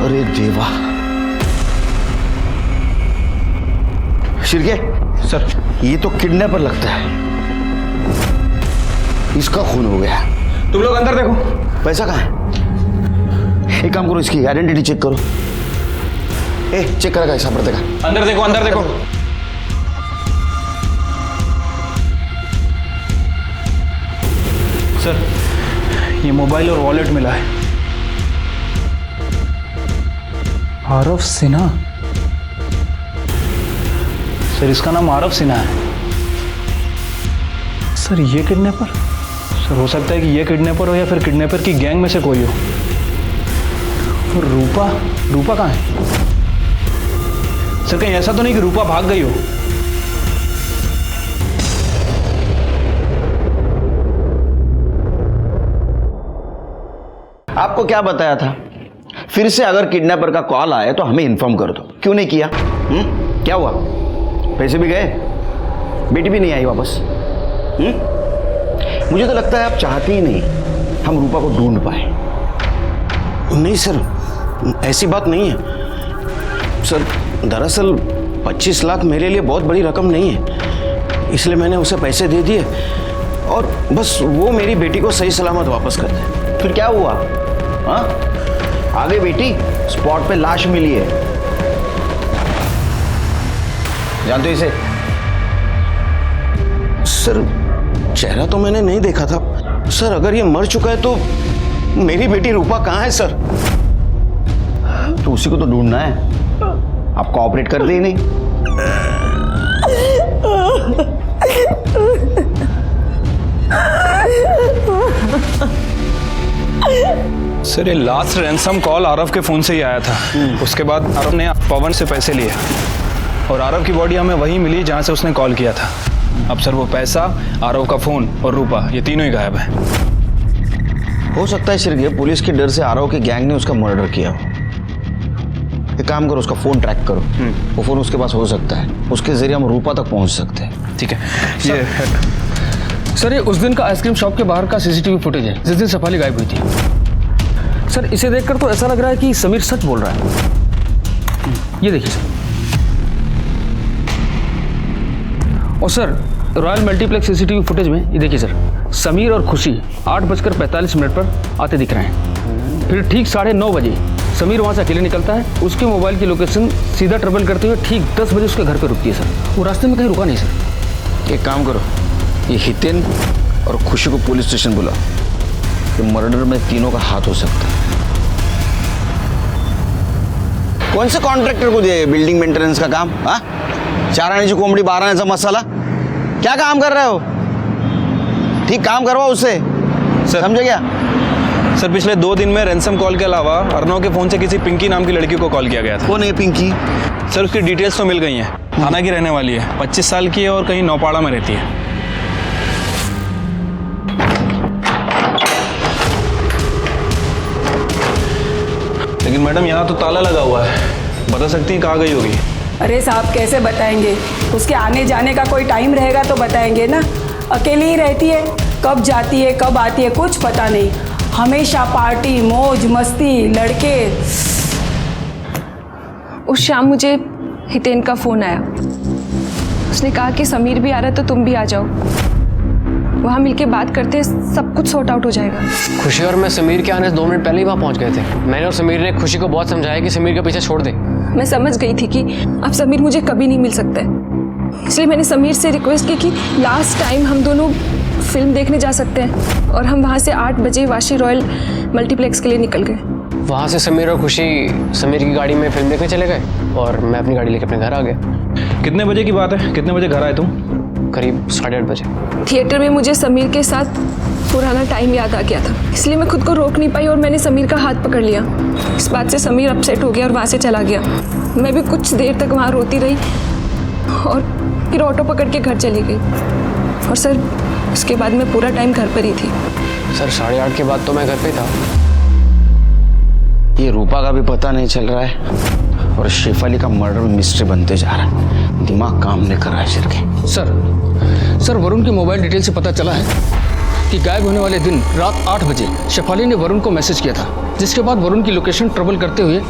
अरे देवा। शिरके सर, ये तो किडनैपर लगता है, इसका खून हो गया। तुम लोग अंदर देखो। पैसा कहाँ है? एक काम करो, इसकी आइडेंटिटी चेक करो। चेक करेगा हिसाब रखते का। अंदर देखो, अंदर देखो। सर ये मोबाइल और वॉलेट मिला है। आरव सिन्हा। सर इसका नाम आरव सिन्हा है। सर ये किडनैपर? सर हो सकता है कि ये किडनैपर हो या फिर किडनैपर की गैंग में से कोई हो। और रूपा कहाँ है? सर कहीं ऐसा तो नहीं कि रूपा भाग गई हो? आपको क्या बताया था? फिर से अगर किडनैपर का कॉल आए तो हमें इन्फॉर्म कर दो। क्यों नहीं किया? क्या हुआ? पैसे भी गए, बेटी भी नहीं आई वापस। मुझे तो लगता है आप चाहते ही नहीं हम रूपा को ढूंढ पाए। नहीं सर, ऐसी बात नहीं है सर। दरअसल 25 लाख मेरे लिए बहुत बड़ी रकम नहीं है, इसलिए मैंने उसे पैसे दे दिए और बस वो मेरी बेटी को सही सलामत वापस कर दे। फिर क्या हुआ? हाँ, आगे बेटी, स्पॉट पे लाश मिली है। जानते हो इसे? सर चेहरा तो मैंने नहीं देखा था सर। अगर ये मर चुका है तो मेरी बेटी रूपा कहाँ है सर? तो उसी को तो ढूंढना है। आप कोऑपरेट करते ही नहीं। सर ये लास्ट रैंसम कॉल आरव के फ़ोन से ही आया था। उसके बाद आरव ने पवन से पैसे लिए और आरव की बॉडी हमें वहीं मिली जहाँ से उसने कॉल किया था। अब सर वो पैसा, आरव का फ़ोन और रूपा, ये तीनों ही गायब है। हो सकता है सिर्फ पुलिस के डर से आरव के गैंग ने उसका मर्डर किया हो। एक काम करो, उसका फ़ोन ट्रैक करो। वो फ़ोन उसके पास हो सकता है, उसके जरिए हम रूपा तक पहुँच सकते हैं। ठीक है। सर ये उस दिन का आइसक्रीम शॉप के बाहर का सीसीटीवी फुटेज है जिस दिन शेफाली गायब हुई थी। सर इसे देखकर तो ऐसा लग रहा है कि समीर सच बोल रहा है। ये देखिए सर। और sir royal multiplex CCTV footage में ये देखिए सर, समीर और खुशी 8:45 पर आते दिख रहे हैं। फिर ठीक 9:30 बजे समीर वहाँ से अकेले निकलता है। उसके मोबाइल की लोकेशन सीधा ट्रेवल करते हुए ठीक 10 बजे उसके घर पर रुकती है सर। वो रास्ते में कहीं रुका नहीं सर। एक काम करो, ये हितेन और खुशी को पुलिस स्टेशन बुलाओ। ये मर्डर में तीनों का हाथ हो सकता है। कौन से कॉन्ट्रैक्टर को दिया बिल्डिंग मेंटेनेंस का काम? हाँ, 4 आण्याची कोंबडी 12 आण्याचा मसाला, क्या काम कर रहे हो? ठीक काम करवाओ उससे, समझे क्या? सर पिछले 2 दिन में रैंसम कॉल के अलावा अर्नव के फ़ोन से किसी पिंकी नाम की लड़की को कॉल किया गया था। कौन है पिंकी? सर उसकी डिटेल्स तो मिल गई हैं। थाना की रहने वाली है, 25 साल की है और कहीं नौपाड़ा में रहती है। लेकिन मैडम यहाँ तो ताला लगा हुआ है, बता सकती हैं कहाँ गई होगी? अरे साहब कैसे बताएंगे? उसके आने जाने का कोई टाइम रहेगा तो बताएंगे ना। अकेली ही रहती है, कब जाती है कब आती है कुछ पता नहीं। हमेशा पार्टी मौज मस्ती लड़के। उस शाम मुझे हितेन का फ़ोन आया। उसने कहा कि समीर भी आ रहा है तो तुम भी आ जाओ, वहाँ मिलके बात करते हैं, सब कुछ सॉर्ट आउट हो जाएगा। खुशी और मैं समीर के आने से 2 मिनट पहले ही वहाँ पहुँच गए थे। मैंने और समीर ने खुशी को बहुत समझाया कि समीर का पीछे छोड़ दे। मैं समझ गई थी कि अब समीर मुझे कभी नहीं मिल सकता है, इसलिए मैंने समीर से रिक्वेस्ट की कि लास्ट टाइम हम दोनों फिल्म देखने जा सकते हैं, और हम वहाँ से 8 बजे वाशी रॉयल मल्टीप्लेक्स के लिए निकल गए। वहाँ से समीर और खुशी समीर की गाड़ी में फिल्म देखने चले गए और मैं अपनी गाड़ी लेकर अपने घर आ गया। कितने बजे की बात है? कितने बजे घर आए तुम? करीब 8:30 बजे। थिएटर में मुझे समीर के साथ पुराना टाइम याद आ गया था, इसलिए मैं खुद को रोक नहीं पाई और मैंने समीर का हाथ पकड़ लिया। इस बात से समीर अपसेट हो गया और वहाँ से चला गया। मैं भी कुछ देर तक वहाँ रोती रही और फिर ऑटो पकड़ के घर चली गई। और सर उसके बाद मैं पूरा टाइम घर पर ही थी। सर 8:30 के बाद तो मैं घर पे था। ये रूपा का भी पता नहीं चल रहा है और शेफाली का मर्डर मिस्ट्री बनते जा रहा है। दिमाग काम नहीं कर रहा है सिर के। सर वरुण के मोबाइल डिटेल से पता चला है कि गायब होने वाले दिन रात 8 बजे शेफाली ने वरुण को मैसेज किया था, जिसके बाद वरुण की लोकेशन ट्रेवल करते हुए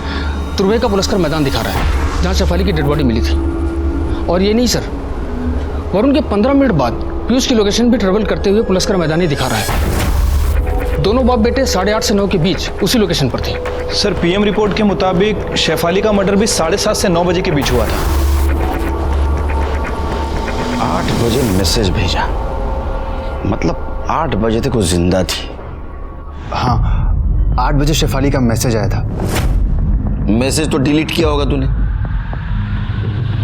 तुर्वे का पुलस्कर मैदान दिखा रहा है जहाँ शेफाली की डेड बॉडी मिली थी। और ये नहीं सर, वरुण के 15 मिनट बाद पीयूष की लोकेशन भी ट्रेवल करते हुए पुलस्कर मैदान ही दिखा रहा है। दोनों बाप बेटे 8:30 से 9 के बीच उसी लोकेशन पर थे। सर पीएम रिपोर्ट के मुताबिक शेफाली का मर्डर भी 7:30 से 9 बजे के बीच हुआ था। 8 बजे मैसेज भेजा, मतलब 8 बजे तक वो जिंदा थी। हाँ 8 बजे शेफाली का मैसेज आया था। मैसेज तो डिलीट किया होगा तूने?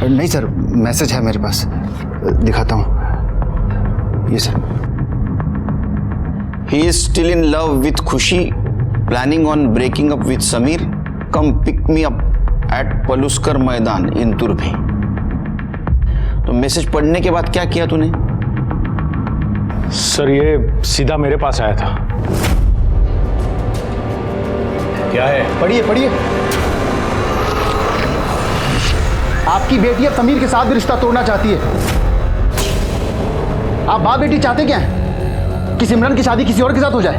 नहीं सर, मैसेज है मेरे पास, दिखाता हूँ। ये sir. He is still in love with Khushi, planning on breaking up with Samir. Come pick me up at Paluskar मैदान in तुर्भे। तो मैसेज पढ़ने के बाद क्या किया तूने? सर ये सीधा मेरे पास आया था। क्या है? पढ़िए पढ़िए। आपकी बेटी अब समीर के साथ भी रिश्ता तोड़ना चाहती है। आप बाप बेटी चाहते क्या है? कि सिमरन की शादी किसी और के साथ हो जाए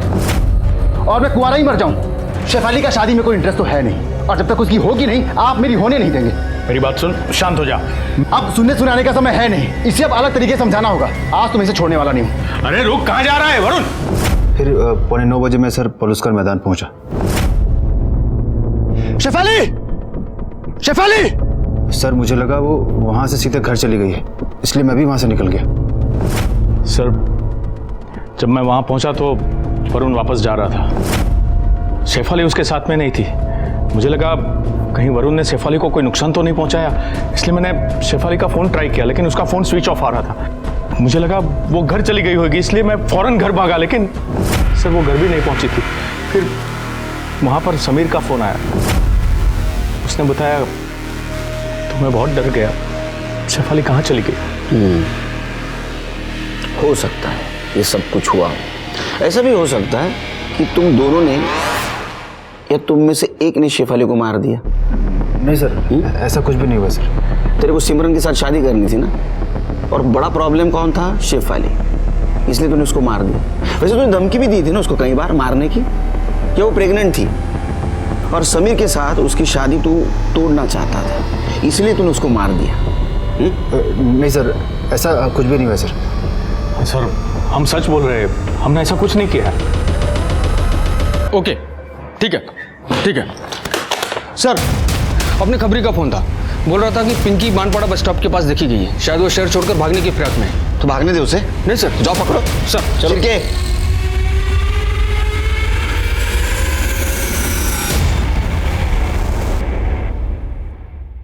और मैं कुंवारा ही मर जाऊं। शेफाली का शादी में कोई इंटरेस्ट तो है नहीं, और जब तक उसकी होगी नहीं आप मेरी होने नहीं देंगे। मेरी बात सुन, शांत हो जा। अब सुनने सुनाने का समय है नहीं, इसे अब अलग तरीके से समझाना होगा। आज तो मैं इसे छोड़ने वाला नहीं हूं। अरे रुक, कहाँ जा रहा है वरुण? फिर 9:15 बजे मैं सर पलुस्कर मैदान पहुंचा। शेफाली! शेफाली! सर मुझे लगा वो वहां से सीधे घर चली गई है, इसलिए मैं भी वहां से निकल गया। सर जब मैं वहां पहुंचा तो वरुण वापस जा रहा था। शेफाली उसके साथ में नहीं थी। मुझे लगा कहीं वरुण ने शेफाली को कोई नुकसान तो नहीं पहुंचाया, इसलिए मैंने शेफाली का फ़ोन ट्राई किया, लेकिन उसका फ़ोन स्विच ऑफ आ रहा था। मुझे लगा वो घर चली गई होगी, इसलिए मैं फ़ौरन घर भागा, लेकिन सर वो घर भी नहीं पहुंची थी। फिर वहाँ पर समीर का फ़ोन आया। उसने बताया तो मैं बहुत डर गया, शेफाली कहाँ चली गई। हो सकता है ये सब कुछ हुआ। ऐसा भी हो सकता है कि तुम दोनों ने या तुम में से एक ने शेफाली को मार दिया। नहीं सर, ऐसा कुछ भी नहीं हुआ सर। तेरे को सिमरन के साथ शादी करनी थी ना, और बड़ा प्रॉब्लम कौन था? शेफाली, इसलिए तूने उसको मार दिया। वैसे तूने धमकी भी दी थी ना उसको कई बार मारने की, कि वो प्रेग्नेंट थी और समीर के साथ उसकी शादी तू तोड़ना चाहता था, इसलिए तूने उसको मार दिया। नहीं सर, ऐसा कुछ भी नहीं हुआ सर। सर हम सच बोल रहे हैं, हमने ऐसा कुछ नहीं किया। ओके, ठीक है, ठीक है। सर अपने खबरी का फोन था, बोल रहा था कि पिंकी बानपाड़ा बस स्टॉप के पास देखी गई है। शायद वो शहर छोड़कर भागने की फिराक में है। तो भागने दे उसे। नहीं सर, जाओ पकड़ो। सर चलो के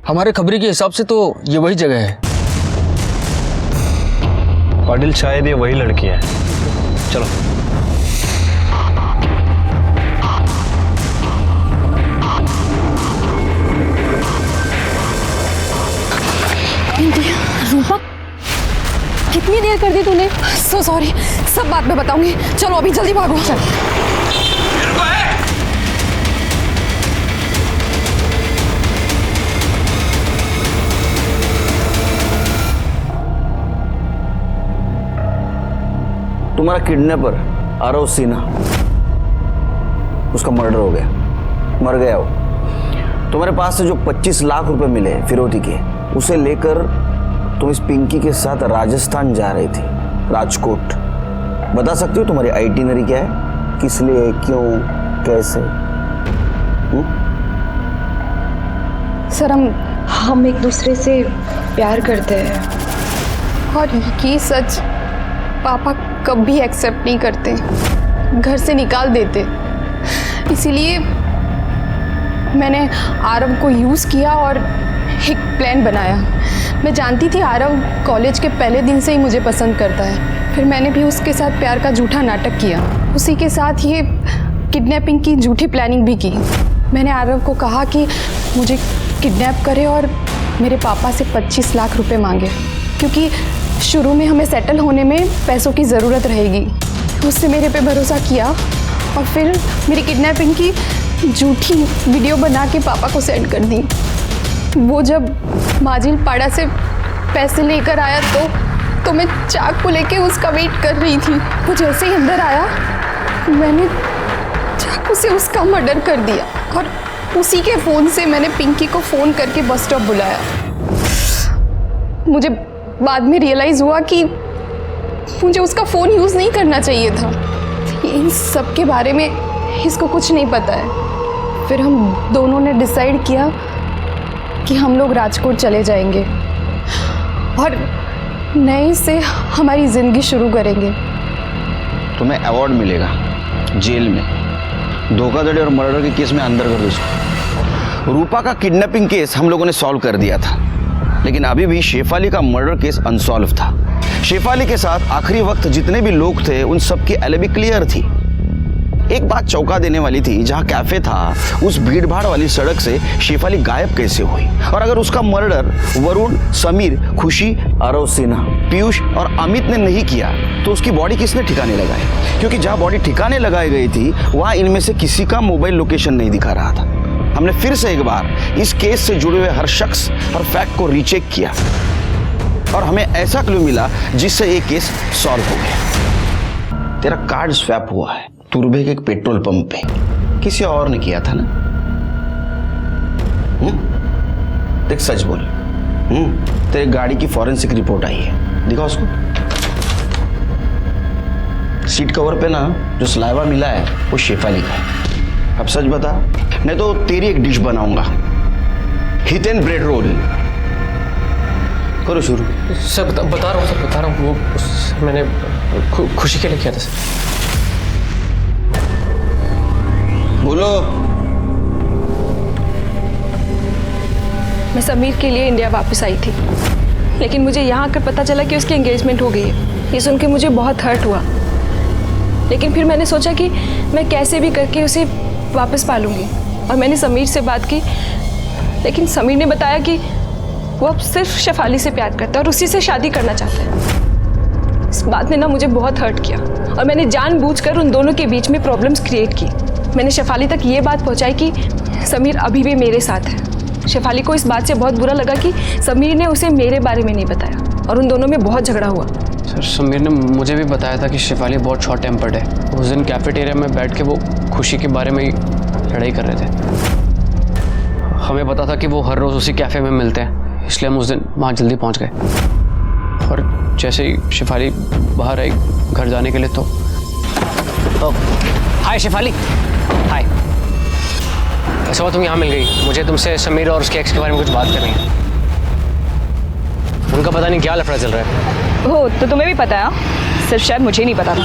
हमारे खबरी के हिसाब से तो ये वही जगह है। पाटिल शायद ये वही लड़की है। चलो। रूपा, कितनी देर कर दी तूने? सो सॉरी, सब बात में बताऊंगी। चलो अभी जल्दी भागो। चल। तुम्हारा किडनैपर आरव सिन्हा, उसका मर्डर हो गया, मर गया वो। तुम्हारे पास से जो 25 लाख रुपए मिले फिरौती के, उसे लेकर तुम इस पिंकी के साथ राजस्थान जा रही थी, राजकोट। बता सकती हो तुम्हारी आइटिनरी क्या है? किस लिए, क्यों, कैसे? सर हम एक दूसरे से प्यार करते हैं और ये सच पापा कभी एक्सेप्ट नहीं करते, घर से निकाल देते। इसीलिए मैंने आरव को यूज़ किया और एक प्लान बनाया। मैं जानती थी आरव कॉलेज के पहले दिन से ही मुझे पसंद करता है। फिर मैंने भी उसके साथ प्यार का झूठा नाटक किया, उसी के साथ ये किडनैपिंग की झूठी प्लानिंग भी की। मैंने आरव को कहा कि मुझे किडनैप करे और मेरे पापा से 25 लाख रुपए मांगे, क्योंकि शुरू में हमें सेटल होने में पैसों की ज़रूरत रहेगी। उससे मेरे पे भरोसा किया और फिर मेरी किडनैपिंग की झूठी वीडियो बना के पापा को सेंड कर दी। वो जब माजिल पाड़ा से पैसे लेकर आया तो मैं चाकू लेके उसका वेट कर रही थी। वो जैसे ही अंदर आया मैंने चाकू से उसका मर्डर कर दिया और उसी के फ़ोन से मैंने पिंकी को फ़ोन करके बस स्टॉप बुलाया। मुझे बाद में रियलाइज़ हुआ कि मुझे उसका फ़ोन यूज़ नहीं करना चाहिए था। इन सब के बारे में इसको कुछ नहीं पता है। फिर हम दोनों ने डिसाइड किया कि हम लोग राजकोट चले जाएंगे और नए से हमारी ज़िंदगी शुरू करेंगे। तुम्हें अवार्ड मिलेगा जेल में, धोखाधड़ी और मर्डर के केस में अंदर कर दो इसको। रूपा का किडनैपिंग केस हम लोगों ने सॉल्व कर दिया था, लेकिन अभी भी शेफाली का मर्डर केस अनसॉल्व था। शेफाली के साथ आखिरी वक्त जितने भी लोग थे उन सब की एलिबी क्लियर थी। एक बात चौंका देने वाली थी, जहां कैफे था उस भीड़ भाड़ वाली सड़क से शेफाली गायब कैसे हुई? और अगर उसका मर्डर वरुण, समीर, खुशी, आरव सिन्हा, पीयूष और अमित ने नहीं किया तो उसकी बॉडी किसने ठिकाने लगाई? क्योंकि जहां बॉडी ठिकाने लगाई गई थी वहां इनमें से किसी का मोबाइल लोकेशन नहीं दिखा रहा था। हमने फिर से एक बार इस केस से जुड़े हुए हर शख्स और फैक्ट को रीचेक किया और हमें ऐसा क्लू मिला जिससे ये केस सॉल्व हो गया। तेरा कार्ड स्वैप हुआ है तुर्भे के एक पेट्रोल पंप पे, किसी और ने किया था ना? देख सच बोल। तेरे गाड़ी की फॉरेंसिक रिपोर्ट आई है, दिखा उसको। सीट कवर पे ना जो स्लाइवा मिला है वो शेफाली का है। अब सच बता, नहीं तो तेरी एक डिश बनाऊंगा, हितेन ब्रेड रोल। करो शुरू। सर बता रहा हूँ वो मैंने खुशी के लिए किया था सर। बोलो। मैं समीर के लिए इंडिया वापस आई थी, लेकिन मुझे यहाँ आकर पता चला कि उसकी एंगेजमेंट हो गई है। ये सुन के मुझे बहुत हर्ट हुआ, लेकिन फिर मैंने सोचा कि मैं कैसे भी करके उसे वापस पालूंगी। और मैंने समीर से बात की, लेकिन समीर ने बताया कि वो अब सिर्फ शेफाली से प्यार करता है और उसी से शादी करना चाहता है। इस बात ने ना मुझे बहुत हर्ट किया और मैंने जानबूझकर उन दोनों के बीच में प्रॉब्लम्स क्रिएट की। मैंने शेफाली तक ये बात पहुंचाई कि समीर अभी भी मेरे साथ है। शेफाली को इस बात से बहुत बुरा लगा कि समीर ने उसे मेरे बारे में नहीं बताया और उन दोनों में बहुत झगड़ा हुआ। सर समीर ने मुझे भी बताया था कि शेफाली बहुत शॉर्ट टेम्पर्ड है। उस दिन कैफेटेरिया में बैठ के वो खुशी के बारे में ही लड़ाई कर रहे थे। हमें पता था कि वो हर रोज़ उसी कैफ़े में मिलते हैं, इसलिए हम उस दिन वहाँ जल्दी पहुँच गए। और जैसे ही शेफाली बाहर आई घर जाने के लिए तो हाय शेफाली। हाय। ऐसा हुआ तुम यहाँ मिल गई। मुझे तुमसे समीर और उसके एक्स के बारे में कुछ बात करनी है। उनका पता नहीं क्या लफड़ा चल रहा है। हो तो तुम्हें भी पता है, सिर्फ शायद मुझे नहीं पता था।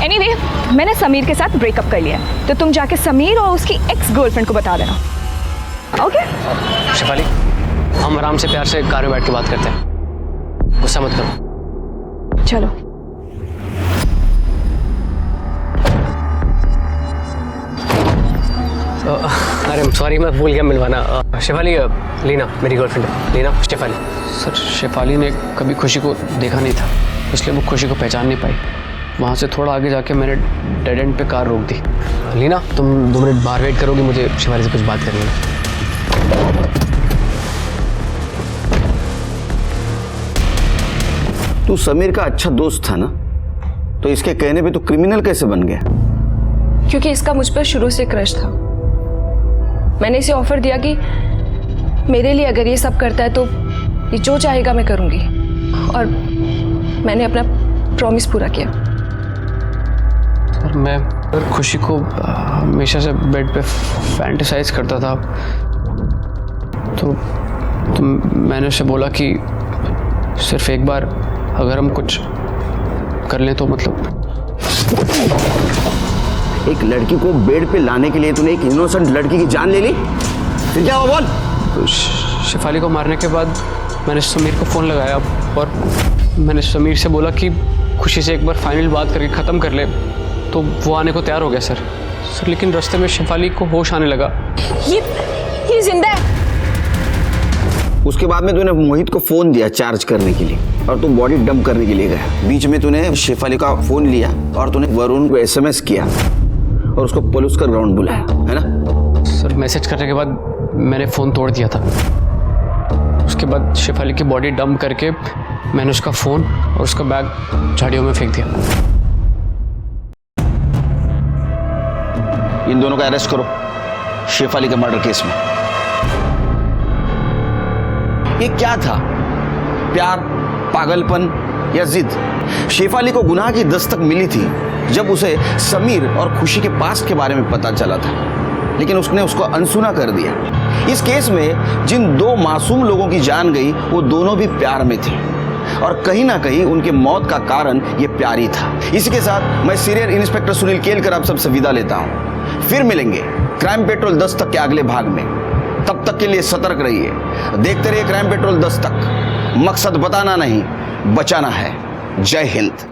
एनीवे, मैंने समीर के साथ ब्रेकअप कर लिया है, तो तुम जाके समीर और उसकी एक्स गर्लफ्रेंड को बता देना, ओके? शेफाली, हम आराम से प्यार से कार में बैठ के बात करते हैं, गुस्सा मत करो। चलो। अरे सॉरी, मैं भूल गया मिलवाना। शेफाली, लीना मेरी गर्लफ्रेंड है। लीना, शेफाली। सर शेफाली ने कभी खुशी को देखा नहीं था, इसलिए वो खुशी को पहचान नहीं पाई। वहाँ से थोड़ा आगे जाके मैंने डेड एंड पे कार रोक दी। लीना, तुम 2 मिनट बाहर वेट करोगी, मुझे शेफाली से कुछ बात करनी है। तू समीर का अच्छा दोस्त था ना, तो इसके कहने पे तू क्रिमिनल कैसे बन गया? क्योंकि इसका मुझ पर शुरू से क्रश था। मैंने इसे ऑफर दिया कि मेरे लिए अगर ये सब करता है तो ये जो चाहेगा मैं करूंगी, और मैंने अपना प्रॉमिस पूरा किया। सर मैं खुशी को हमेशा से बेड पे फैंटेसाइज करता था, तो मैंने उसे बोला कि सिर्फ एक बार अगर हम कुछ कर लें तो मतलब। एक लड़की को बेड पे लाने के लिए तूने एक इनोसेंट लड़की की जान ले ली, फिर क्या हुआ बोल? तो शेफाली को मारने के बाद मैंने समीर को फ़ोन लगाया और मैंने समीर से बोला कि खुशी से एक बार फाइनल बात करके ख़त्म कर ले, तो वो आने को तैयार हो गया सर। लेकिन रास्ते में शेफाली को होश आने लगा। ये जिंदा है। उसके बाद में तूने मोहित को फोन दिया चार्ज करने के लिए और तू बॉडी डंप करने के लिए गया। बीच में तूने शेफाली का फोन लिया और तूने वरुण को SMS किया और उसको पुलिस का ग्राउंड बुलाया, है ना? सर मैसेज करने के बाद मैंने फ़ोन तोड़ दिया था। उसके बाद शेफाली की बॉडी डंप करके मैंने उसका फ़ोन और उसका बैग झाड़ियों में फेंक दिया। इन दोनों का अरेस्ट करो शेफाली के मर्डर केस में। ये क्या था? प्यार, पागलपन या जिद? शेफाली को गुनाह की दस्तक मिली थी जब उसे समीर और खुशी के पास्ट के बारे में पता चला था, लेकिन उसने उसको अनसुना कर दिया। इस केस में जिन 2 मासूम लोगों की जान गई वो दोनों भी प्यार में थे और कहीं ना कहीं उनके मौत का कारण ये प्यार ही था। इसी के साथ मैं सीनियर इंस्पेक्टर सुनील केलकर आप सबसे विदा लेता हूं। फिर मिलेंगे क्राइम पेट्रोल 10 तक के अगले भाग में। तब तक के लिए सतर्क रहिए, देखते रहिए क्राइम पेट्रोल 10 तक। मकसद बताना नहीं, बचाना है। जय हिंद।